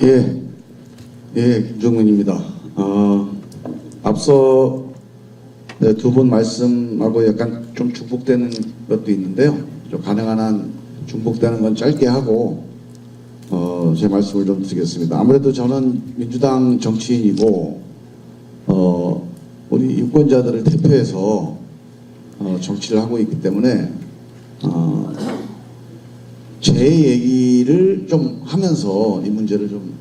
예, 김종민입니다. 앞서 두 분 말씀하고 약간 좀 중복되는 것도 있는데요. 좀 가능한 한 중복되는 건 짧게 하고 제 말씀을 좀 드리겠습니다. 아무래도 저는 민주당 정치인이고 우리 유권자들을 대표해서 정치를 하고 있기 때문에 제 얘기를 좀 하면서 이 문제를 좀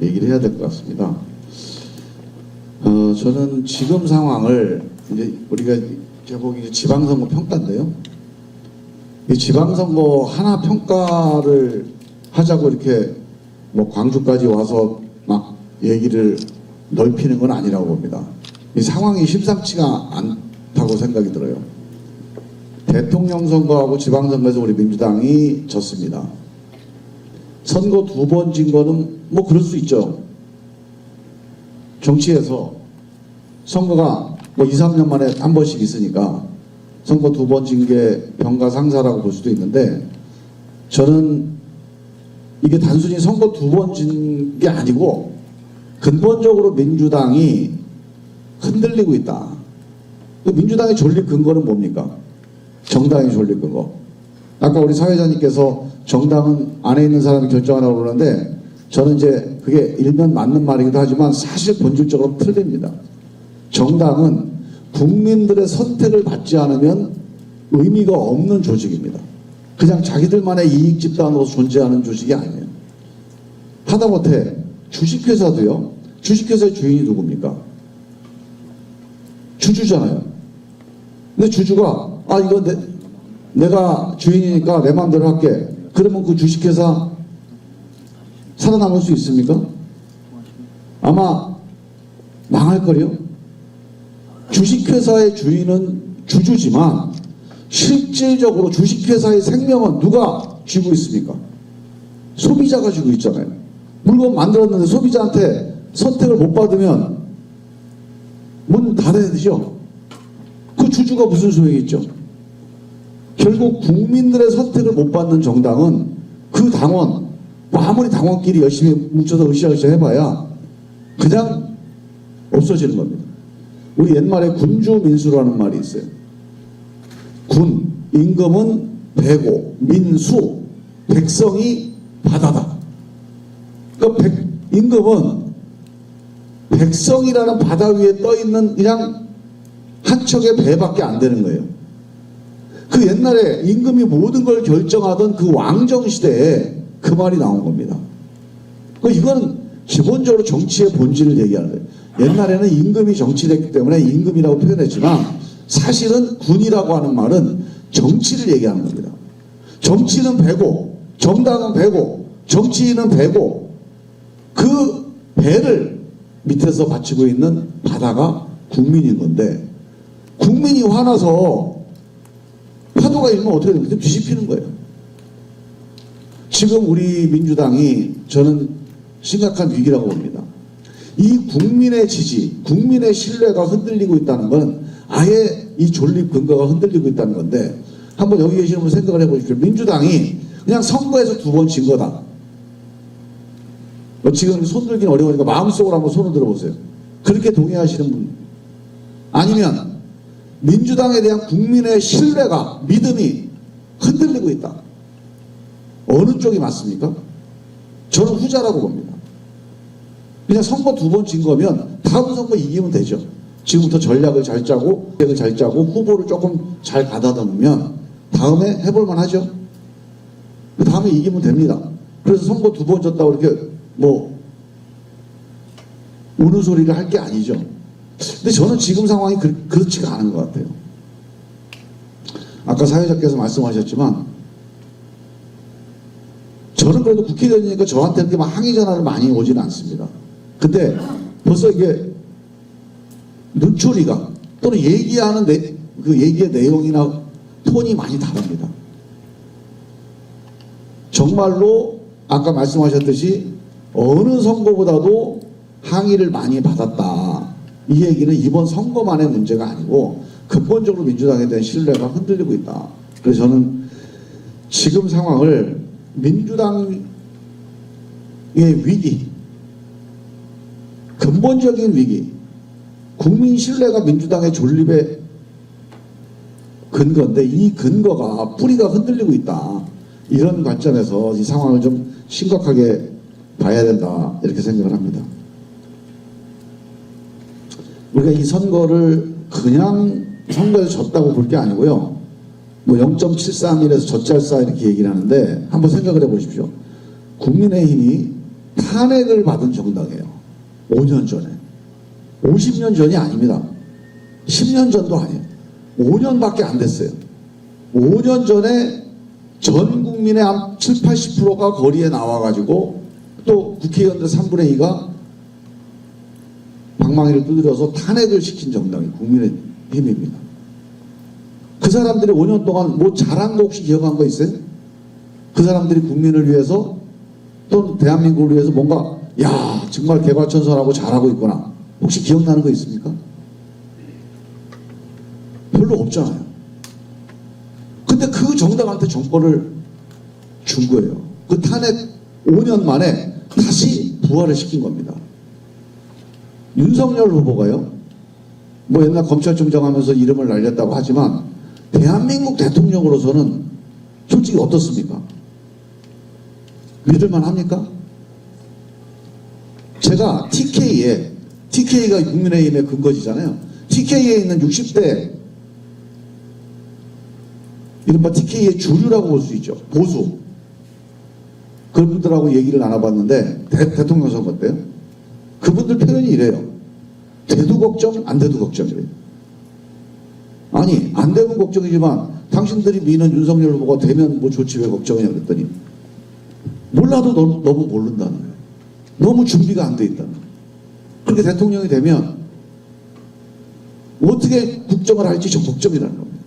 얘기를 해야 될 것 같습니다. 저는 지금 상황을 이제 우리가 제목이 지방선거 평가인데요. 이 지방선거 하나 평가를 하자고 이렇게 뭐 광주까지 와서 막 얘기를 넓히는 건 아니라고 봅니다. 이 상황이 심상치가 않다고 생각이 들어요. 대통령 선거하고 지방선거에서 우리 민주당이 졌습니다. 선거 두 번 진 거는 뭐 그럴 수 있죠. 정치에서 선거가 뭐 2, 3년 만에 한 번씩 있으니까 선거 두 번 진 게 병가상사라고 볼 수도 있는데, 저는 이게 단순히 선거 두 번 진 게 아니고 근본적으로 민주당이 흔들리고 있다. 민주당의 존립 근거는 뭡니까? 정당의 존립 근거. 아까 우리 사회자님께서 정당은 안에 있는 사람이 결정하라고 그러는데, 저는 이제 그게 일면 맞는 말이기도 하지만 사실 본질적으로 틀립니다. 정당은 국민들의 선택을 받지 않으면 의미가 없는 조직입니다. 그냥 자기들만의 이익 집단으로서 존재하는 조직이 아니에요. 하다못해 주식회사도요. 주식회사의 주인이 누굽니까? 주주잖아요. 근데 주주가 이거 내가 주인이니까 내 마음대로 할게. 그러면 그 주식회사 살아남을 수 있습니까? 아마 망할걸요? 주식회사의 주인은 주주지만 실질적으로 주식회사의 생명은 누가 쥐고 있습니까? 소비자가 쥐고 있잖아요. 물건 만들었는데 소비자한테 선택을 못 받으면 문 닫아야 되죠. 그 주주가 무슨 소용이 있죠? 결국 국민들의 선택을 못 받는 정당은 그 당원, 뭐 아무리 당원끼리 열심히 뭉쳐서 으쌰으쌰 해봐야 그냥 없어지는 겁니다. 우리 옛말에 군주민수라는 말이 있어요. 군, 임금은 배고, 민수, 백성이 바다다. 그러니까 임금은 백성이라는 바다 위에 떠있는 그냥 한 척의 배밖에 안 되는 거예요. 그 옛날에 임금이 모든 걸 결정하던 그 왕정시대에 그 말이 나온 겁니다. 이거는 기본적으로 정치의 본질을 얘기하는 거예요. 옛날에는 임금이 정치됐기 때문에 임금이라고 표현했지만 사실은 군이라고 하는 말은 정치를 얘기하는 겁니다. 정치는 배고, 정당은 배고, 정치인은 배고, 그 배를 밑에서 받치고 있는 바다가 국민인 건데, 국민이 화나서 파도가 일면 어떻게 됩니까? 뒤집히는 거예요. 지금 우리 민주당이 저는 심각한 위기라고 봅니다. 이 국민의 지지, 국민의 신뢰가 흔들리고 있다는 건 아예 이 존립 근거가 흔들리고 있다는 건데, 한번 여기 계시는 분 생각을 해보십시오. 민주당이 그냥 선거에서 두 번 진 거다. 지금 손 들기는 어려우니까 마음속으로 한번 손을 들어보세요. 그렇게 동의하시는 분. 아니면 민주당에 대한 국민의 신뢰가, 믿음이 흔들리고 있다. 어느 쪽이 맞습니까? 저는 후자라고 봅니다. 그냥 선거 두 번 진 거면 다음 선거 이기면 되죠. 지금부터 전략을 잘 짜고 후보를 조금 잘 가다듬으면 다음에 해볼만 하죠. 그 다음에 이기면 됩니다. 그래서 선거 두 번 졌다고 이렇게 뭐 우는 소리를 할 게 아니죠. 근데 저는 지금 상황이 그렇지가 않은 것 같아요. 아까 사회자께서 말씀하셨지만 저는 그래도 국회의원이니까 저한테 이렇게 막 항의 전화를 많이 오지는 않습니다. 근데 벌써 이게 눈초리가 또는 얘기하는 그 얘기의 내용이나 톤이 많이 다릅니다. 정말로 아까 말씀하셨듯이 어느 선거보다도 항의를 많이 받았다. 이 얘기는 이번 선거만의 문제가 아니고 근본적으로 민주당에 대한 신뢰가 흔들리고 있다. 그래서 저는 지금 상황을 민주당의 위기, 근본적인 위기, 국민 신뢰가 민주당의 존립의 근거인데 이 근거가 뿌리가 흔들리고 있다. 이런 관점에서 이 상황을 좀 심각하게 봐야 된다. 이렇게 생각을 합니다. 우리가 이 선거를 그냥 선거에서 졌다고 볼 게 아니고요. 뭐 0.731에서 젖잘싸 이렇게 얘기를 하는데 한번 생각을 해보십시오. 국민의힘이 탄핵을 받은 정당이에요. 5년 전에. 50년 전이 아닙니다. 10년 전도 아니에요. 5년밖에 안 됐어요. 5년 전에 전 국민의 한 7, 80%가 거리에 나와가지고 또 국회의원들 3분의 2가 방망이를 두드려서 탄핵을 시킨 정당이 국민의힘입니다. 그 사람들이 5년 동안 뭐 잘한 거 혹시 기억한 거 있어요? 그 사람들이 국민을 위해서 또 대한민국을 위해서 뭔가 야 정말 개과천선하고 잘하고 있구나. 혹시 기억나는 거 있습니까? 별로 없잖아요. 근데 그 정당한테 정권을 준 거예요. 그 탄핵 5년 만에 다시 부활을 시킨 겁니다. 윤석열 후보가요. 뭐 옛날 검찰총장 하면서 이름을 날렸다고 하지만 대한민국 대통령으로서는 솔직히 어떻습니까? 믿을만 합니까? 제가 TK가 국민의힘의 근거지잖아요. TK에 있는 60대 이른바 TK의 주류라고 볼 수 있죠. 보수. 그런 분들하고 얘기를 나눠봤는데 대통령 선거 때요. 그분들 표현이 이래요. 돼도 걱정 안 돼도 걱정이래요. 아니 안 되면 걱정이지만 당신들이 미는 윤석열 후보가 되면 뭐 좋지 왜 걱정이냐 그랬더니 몰라도 너무 모른다는 거예요. 너무 준비가 안 돼 있다는 거예요. 그렇게 대통령이 되면 어떻게 국정을 할지 좀 걱정이라는 겁니다.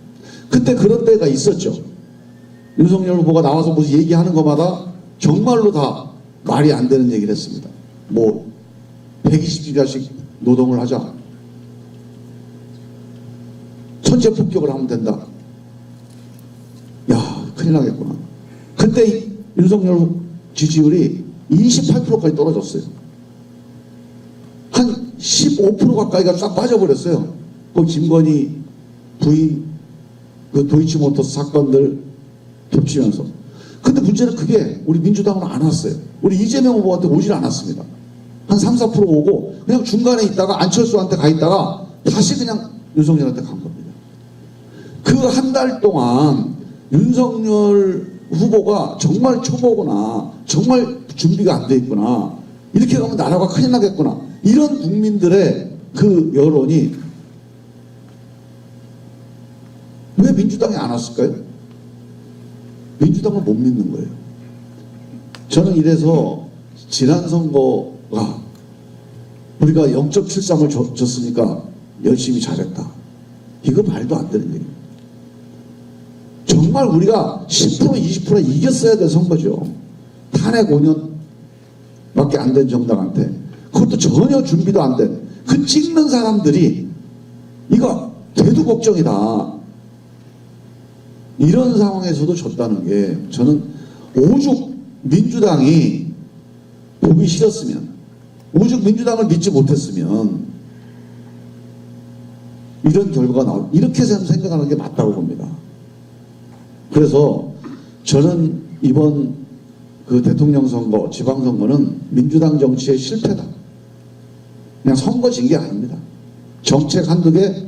그때 그런 때가 있었죠. 윤석열 후보가 나와서 무슨 얘기하는 것마다 정말로 다 말이 안 되는 얘기를 했습니다. 뭐 120시간씩 노동을 하자. 천재 폭격을 하면 된다. 야 큰일 나겠구나. 그때 윤석열 지지율이 28%까지 떨어졌어요. 한 15% 가까이가 싹 빠져버렸어요. 그 김건희 부인 그 도이치모터스 사건들 겹치면서. 근데 문제는 그게 우리 민주당은 안 왔어요. 우리 이재명 후보한테 오질 않았습니다. 한 3, 4% 오고 그냥 중간에 있다가 안철수한테 가 있다가 다시 그냥 윤석열한테 간 겁니다. 그 한 달 동안 윤석열 후보가 정말 초보구나, 정말 준비가 안 돼 있구나, 이렇게 가면 나라가 큰일 나겠구나, 이런 국민들의 그 여론이 왜 민주당이 안 왔을까요? 민주당을 못 믿는 거예요. 저는 이래서 지난 선거가 우리가 0.73을 줬으니까 열심히 잘했다. 이거 말도 안 되는 얘기예요. 정말 우리가 10% 20% 이겼어야 될 선거죠. 탄핵 5년밖에 안 된 정당한테, 그것도 전혀 준비도 안 된 그 찍는 사람들이 이거 돼도 걱정이다. 이런 상황에서도 졌다는 게 저는 오죽 민주당이 보기 싫었으면, 오죽 민주당을 믿지 못했으면 이런 결과가 나올, 이렇게 생각하는 게 맞다고 봅니다. 그래서 저는 이번 그 대통령 선거, 지방선거는 민주당 정치의 실패다. 그냥 선거 진 게 아닙니다. 정책 한두 개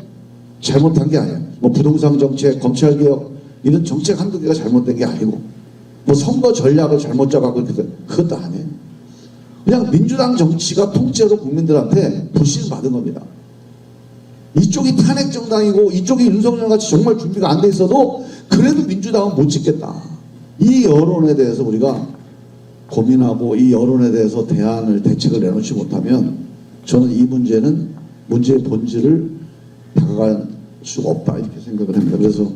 잘못한 게 아니야. 뭐 부동산 정책, 검찰개혁 이런 정책 한두 개가 잘못된 게 아니고 뭐 선거 전략을 잘못 짜가고 그것도 아니에요. 그냥 민주당 정치가 통째로 국민들한테 불신을 받은 겁니다. 이쪽이 탄핵 정당이고 이쪽이 윤석열 같이 정말 준비가 안 돼 있어도 그래도 민주당은 못 찍겠다. 이 여론에 대해서 우리가 고민하고 이 여론에 대해서 대책을 내놓지 못하면 저는 이 문제의 본질을 다가갈 수가 없다 이렇게 생각을 합니다. 그래서